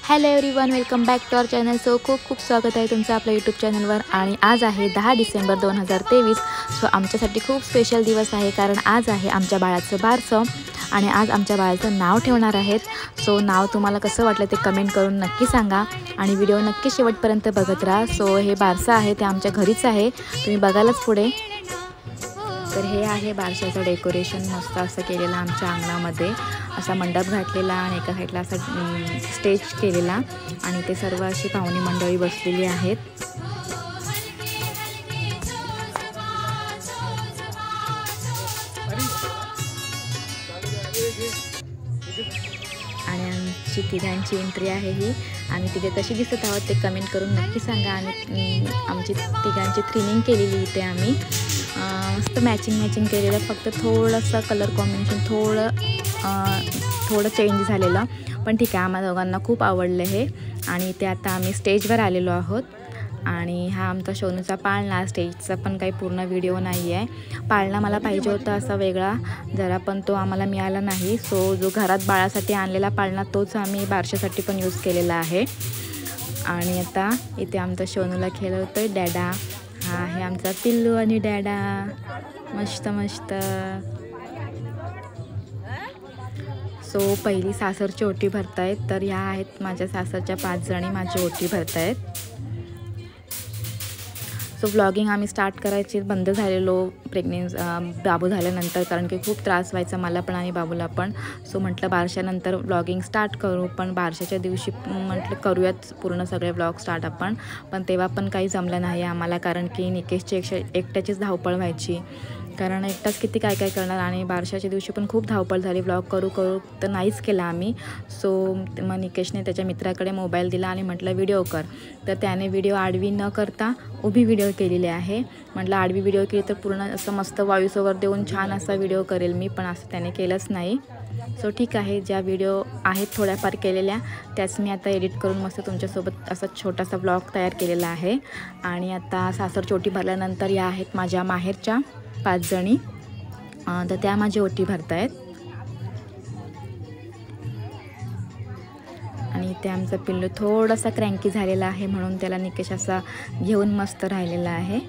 Hello everyone, welcome back to our channel. So खूप स्वागत आहे तुमचं आपल्या यूट्यूब चॅनलवर। आणि आज आहे 10 डिसेंबर 2023। सो आमच्यासाठी खूप स्पेशल दिवस आहे, कारण आज आहे आमच्या बाळाचं बारसं आणि आज आमच्या बाळाचं नाव ठेवणार आहेत। सो नाव तुम्हाला कसं वाटलं ते कमेंट करून नक्की सांगा आणि व्हिडिओ नक्की शेवटपर्यंत बघत राहा। सो हे बारसं आहे ते आमच्या घरीच आहे, तुम्ही बघालच पुढे। तर हे आहे बारशाचं डेकोरेशन, मस्त असं केलेलं आमच्या अंगणामध्ये, असा मंडप घातलेला आणि एका साईडला असा स्टेज केलेला आणि ते सर्व अशी पाहुणी मंडळी बसलेली आहेत। आणि आमची तिघांची एंट्री आहे ही। आम्ही तिघे कशी दिसत आहोत ते कमेंट करून नक्की सांगा। आणि आमची तिघांची थ्रीनिंग केलेली इथे आम्ही मस्त मॅचिंग केलेलं, फक्त थोडंसं कलर कॉम्बिनेशन थोडं चेंज झालेलं, पण ठीक आहे, आम्हा दोघांना खूप आवडलं हे। आणि ते आता आम्ही स्टेजवर आलेलो आहोत आणि हा आमचा सोनूचा पाळणा। स्टेजचा पण काही पूर्ण व्हिडिओ नाही आहे। पाळणा मला पाहिजे होता असा वेगळा जरा, पण तो आम्हाला मिळाला नाही। सो जो घरात बाळासाठी आणलेला पाळणा तोच आम्ही बारशासाठी पण यूज केलेला आहे। आणि आता इथे आमचा सोनूला खेळवतोय डॅडा। हा आहे आमचा पिल्लू आणि डॅडा, मस्त। सो पहिली सासरची ओटी भरतायत, तर ह्या आहेत माझ्या सासरच्या 5 जणी माझी ओटी भरतायत। सो व्लॉगिंग आम्ही स्टार्ट करायची बंद झालेलो बाबू झाल्यानंतर, कारण की खूप त्रास व्हायचा मला पण आणि बाबूला पण। सो म्हटलं बारशानंतर व्लॉगिंग स्टार्ट करू, पण बारशाच्या दिवशी म्हटलं करूयात पूर्ण सगळे व्लॉग स्टार्ट आपण, पण तेव्हा पण काही जमलं नाही आम्हाला, कारण की निकेशची एकट्याचीच धावपळ व्हायची, कारण एकटाच किती काय करणार। आणि बारशाच्या दिवशी पण खूप धावपळ झाली, व्लॉग करू तर नाहीच केला आम्ही। सो मग निकेशने त्याच्या मित्राकडे मोबाईल दिला आणि म्हटलं व्हिडिओ कर, तर त्याने व्हिडिओ आडवी न करता उभी व्हिडिओ केलेली आहे। म्हटलं आडवी व्हिडिओ केली तर पूर्ण असं मस्त व्हॉइस ओव्हर देऊन छान असा व्हिडिओ करेल मी, पण असं त्याने केलंच नाही। सो ठीक आहे, ज्या व्हिडिओ आहेत थोड्याफार केलेल्या त्याच मी आता एडिट करून मस्त तुमच्यासोबत असा छोटासा ब्लॉग तयार केलेला आहे। आणि आता सासरची ओटी भरल्यानंतर या आहेत माझ्या माहेरच्या 5 जणी, तर त्या माझी ओटी भरतायत। आणि ते आमचं पिल्लू थोडासा क्रँकी झालेला आहे, म्हणून त्याला निकेश असा घेऊन मस्त राहिलेला आहे।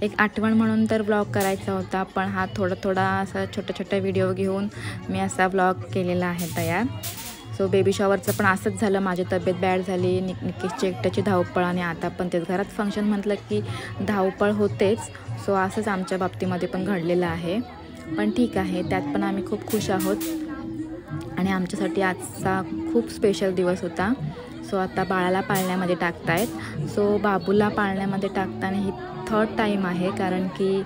एक आठवण म्हणून तर व्लॉग करायचा होता, पण हा थोडा असा छोटा व्हिडिओ घेऊन मी असा व्लॉग केलेला आहे तयार। सो बेबी शॉवरचं पण असंच झालं, माझी तब्येत बॅड झाली, निकेशची एकट्याची धावपळ, आणि आता पण तेच घरात फंक्शन म्हटलं की धावपळ होतेच। सो असंच आमच्या बाबतीमध्ये पण घडलेलं आहे, पण ठीक आहे, त्यात पण आम्ही खूप खुश आहोत। आणि आमच्यासाठी आजचा खूप स्पेशल दिवस होता। सो आता बाळाला पाळण्यामध्ये टाकतायत। सो बाबूला पाळण्यामध्ये टाकताना ही 3rd टाईम आहे, कारण की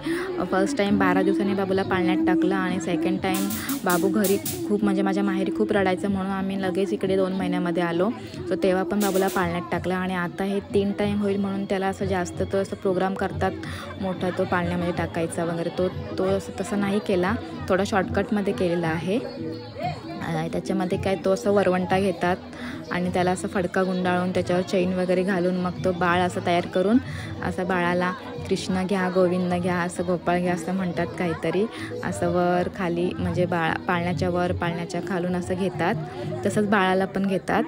फर्स्ट टाईम 12 दिवसांनी बाबूला पाळण्यात टाकलं आणि सेकंड टाईम बाबू घरी खूप म्हणजे माझ्या माहेरी खूप रडायचं, म्हणून आम्ही लगेच इकडे 2 महिन्यामध्ये आलो। सो तेव्हा पण बाबूला पाळण्यात टाकलं आणि आता हे 3 टाईम होईल, म्हणून त्याला असं जास्त तो असं प्रोग्राम करतात मोठा तो पाळण्यामध्ये टाकायचा वगैरे, तो असं तसं नाही केला, थोडा शॉर्टकटमध्ये केलेला आहे। त्याच्यामध्ये काय तो असं वरवंटा घेतात आणि त्याला असं फडका गुंडाळून त्याच्यावर चैन वगैरे घालून मग तो बाळ असं तयार करून असं बाळाला कृष्ण घ्या गोविंद घ्या असं गोपाळ घ्या असं म्हणतात काहीतरी, असं वर खाली म्हणजे पाळण्याच्या वर पाळण्याच्या खालून असं घेतात, तसंच बाळाला पण घेतात।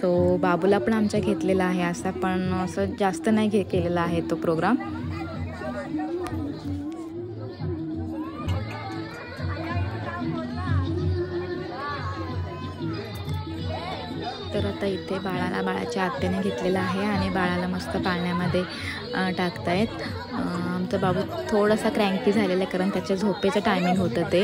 सो बाबूला पण आमच्या घेतलेला आहे असा, पण असं जास्त नाही केलेला आहे तो प्रोग्राम। तर आता इथे बाळाच्या आत्याने घेतलेलं आहे आणि बाळाला मस्त पाळण्यामध्ये टाकतायत। आमचा बाबू थोडासा क्रँकी झालेला आहे, कारण त्याच्या झोपेचं टायमिंग होतं ते,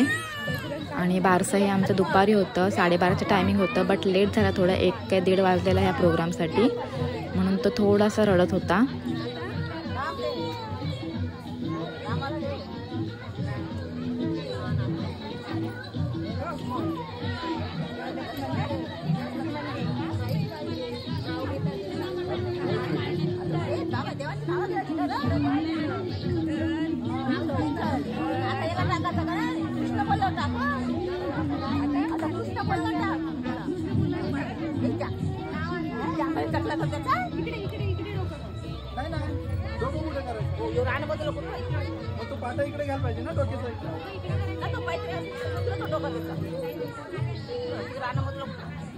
आणि बारसं हे आमचं दुपारी होतं, 12:30चं टायमिंग होतं, बट लेट झाला थोडा, 1 काय 1:30 वाजलेला ह्या प्रोग्रामसाठी, म्हणून तो थोडासा रडत होता।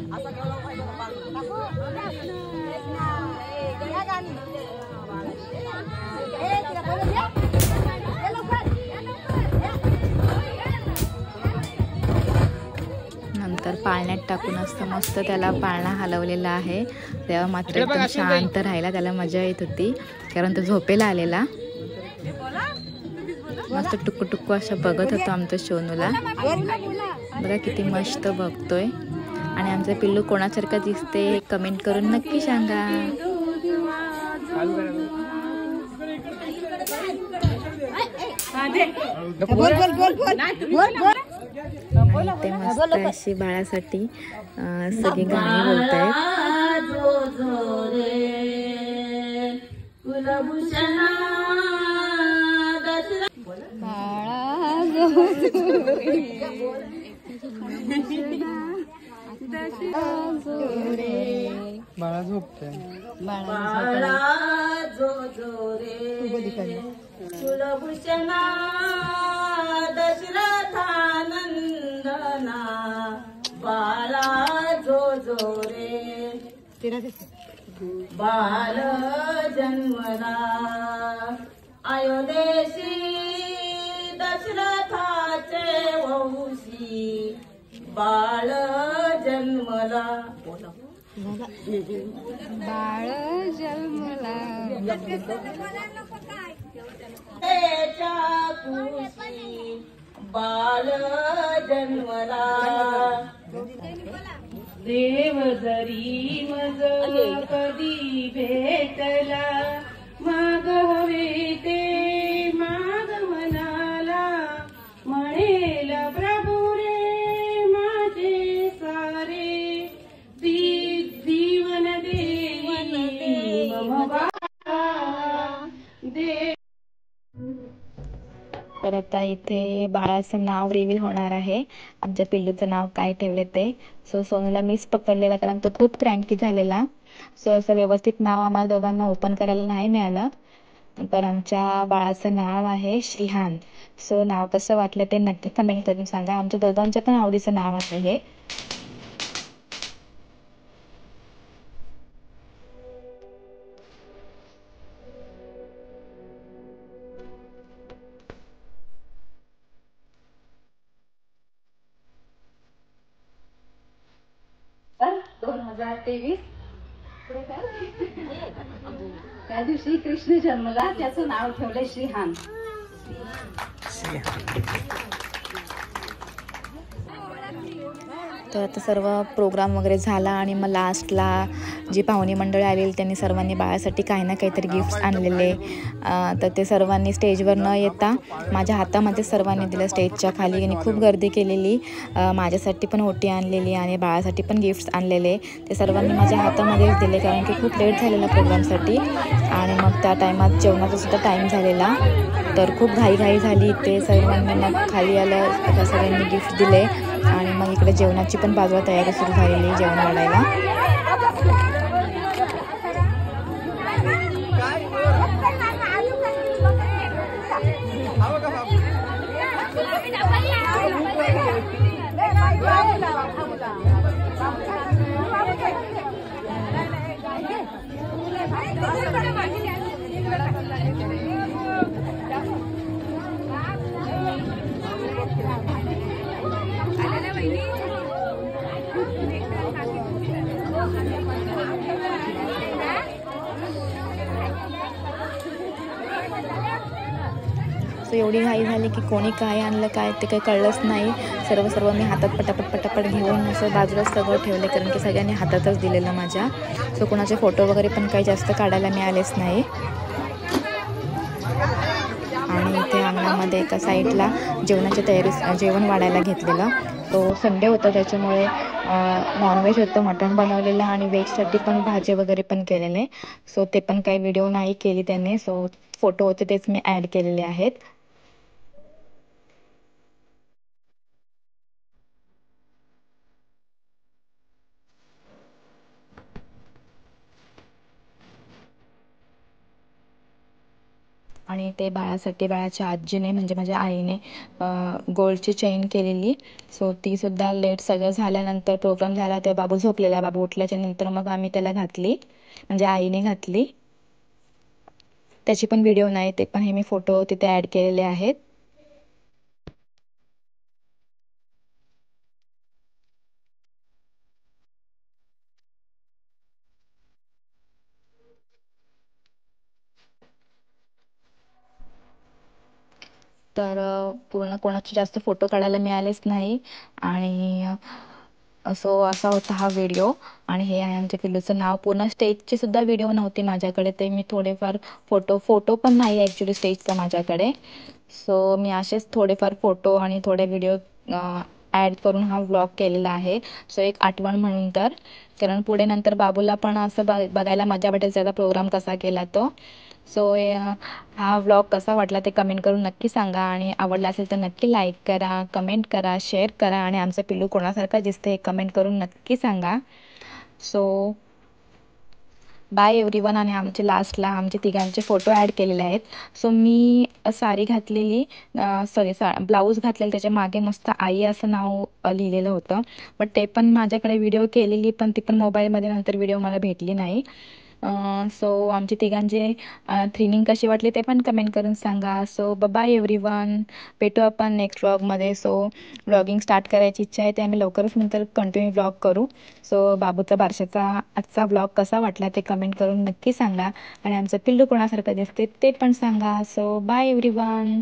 नंतर पाळण्यात टाकून असतं मस्त त्याला पाळणा हलवलेला आहे. तेव्हा मात्र एकदम शांत राहिला, त्याला मजा येत होती कारण तो झोपेला आलेला. मस्त टुक्कू टुक्कू असं बघत होतो आमच्या सोनूला. बघा किती मस्त बघतोय. आणि आमचं पिल्लू कोणासारखं दिसते हे कमेंट करून नक्की सांगा. ते मस्त अशी बाळासाठी सगळी गाणी बोलतायत. बाळा झोपते. कुलभूषणा दशरथानंदना बाळा जो जो रे बाल जन्मला अयोध्येशी दशरथाचे वंशी बाळ जन्मला बाळ जन्मला त्याच्या कुशी बाळ जन्मला देव जरी मज कधी भेटला माग हवे ते माग मनाला म्हणेल प्रभू रे माझे सारे जीवन देई मम बाळा दे. तर आता इथे बाळाचं नाव रिव्हील होणार आहे. आमच्या पिल्लूचं नाव काय ठेवले ते. सो सोनूला मीच पकडलेला कारण तो खूप क्रँकी झालेला. सो असं व्यवस्थित नाव आम्हाला दोघांना ओपन करायला नाही मिळालं. तर आमच्या बाळाचं नाव आहे श्रीहान. सो नाव कसं वाटलं ते नक्की कमेंट करून सांगा. आमच्या दोघांच्या पण आवडीचं नाव आहे हे. त्या दिवशी कृष्ण जन्मला, त्याचं नाव ठेवलंय श्रीहान. तर आता सर्व प्रोग्राम वगैरे झाला आणि मग लास्टला जी पाहुणी मंडळी आलेली त्यांनी सर्वांनी बाळासाठी काही ना काहीतरी गिफ्ट्स आणलेले. तर ते सर्वांनी स्टेजवर न येता माझ्या हातामध्ये सर्वांनी दिलं स्टेजच्या खाली. आणि खूप गर्दी केलेली. माझ्यासाठी पण ओटी आणलेली आणि बाळासाठी पण गिफ्ट्स आणलेले. ते सर्वांनी माझ्या हातामध्येच दिले कारण की खूप लेट झालेला प्रोग्रामसाठी. आणि मग त्या टायमात जेवणाचा सुद्धा टाईम झालेला. तर खूप घाईघाई झाली. ते सर्वांनी मग खाली आलं, सगळ्यांनी गिफ्ट दिले. आणि मग इकडे जेवणाची पण बाजूला तयारी सुरू झालेली जेवण वाढायला. सो एवढी घाई झाली की कोणी काय आणलं काय ते काही कळलंच नाही. सर्व मी हातात पटापट घेऊन असं बाजूलाच सगळं ठेवले कारण की सगळ्यांनी हातातच दिलेलं माझ्या. सो कोणाचे फोटो वगैरे पण काही जास्त काढायला मिळालेच नाही. आणि इथे अंगणामध्ये एका साईडला जेवणाची तयारी जेवण वाढायला घेतलेलं. तो संडे होता त्याच्यामुळे नॉनव्हेज होतं, मटण बनवलेलं आणि व्हेजसाठी पण भाजी वगैरे पण केलेले. सो ते पण काही व्हिडिओ नाही केली त्याने. सो फोटो होते तेच मी ॲड केलेले आहेत. आणि ते बाळासाठी बाळाच्या आजीने म्हणजे माझ्या आईने गोल्डची चेन केलेली. सो तीसुद्धा लेट सगळं झाल्यानंतर प्रोग्राम झाला तेव्हा बाबू झोपलेला. बाबू उठल्याच्या नंतर मग आम्ही त्याला घातली, म्हणजे आईने घातली. त्याची पण व्हिडिओ नाही, ते पण हे मी फोटो तिथे ॲड केलेले आहेत. तर पूर्ण कोणाचे जास्त फोटो काढायला मिळालेच नाही. आणि सो असा होता हा व्हिडिओ. आणि हे आहे आमच्या पिल्लूचं नाव. पूर्ण स्टेजची सुद्धा व्हिडिओ नव्हती माझ्याकडे, ते मी थोडेफार फोटो पण नाही ॲक्च्युली स्टेजचा माझ्याकडे. सो मी असेच थोडेफार फोटो आणि थोडे व्हिडिओ ॲड करून हा व्लॉग केलेला आहे. सो एक आठवण म्हणून तर, कारण पुढे नंतर बाबूला पण असं बघायला मजा वाटेल त्याचा प्रोग्राम कसा केला तो. सो हा व्लॉग कसा वाटला ते कमेंट करून नक्की सांगा. आणि आवडला असेल तर नक्की लाईक करा, कमेंट करा, शेअर करा. आणि आमचं पिल्लू कोणासारखं दिसते हे कमेंट करून नक्की सांगा. So bye everyone. आणि आमचे लास्टला आमचे तिघांचे फोटो ॲड केलेले आहेत. सो मी साडी घातलेली, ब्लाऊज घातलेलं, त्याच्या मागे मस्त आई असं नाव लिहिलेलं होतं. बट ते पण माझ्याकडे व्हिडिओ केलेली, पण ती पण मोबाईलमध्ये नंतर व्हिडिओ मला भेटली नाही. सो आमची तिघांची थ्रिनिंग कशी वाटली ते पण कमेंट करून सांगा. सो बाय एव्हरीवन, भेटू आपण नेक्स्ट व्लॉगमध्ये. सो व्लॉगिंग स्टार्ट करायची इच्छा आहे, ते आम्ही लवकरच नंतर कंटिन्यू व्लॉग करू. सो बाबूचा बारशाचा आजचा व्लॉग कसा वाटला ते कमेंट करून नक्की सांगा. आणि आमचं पिल्लू कोणासारखं दिसते ते पण सांगा. So bye everyone.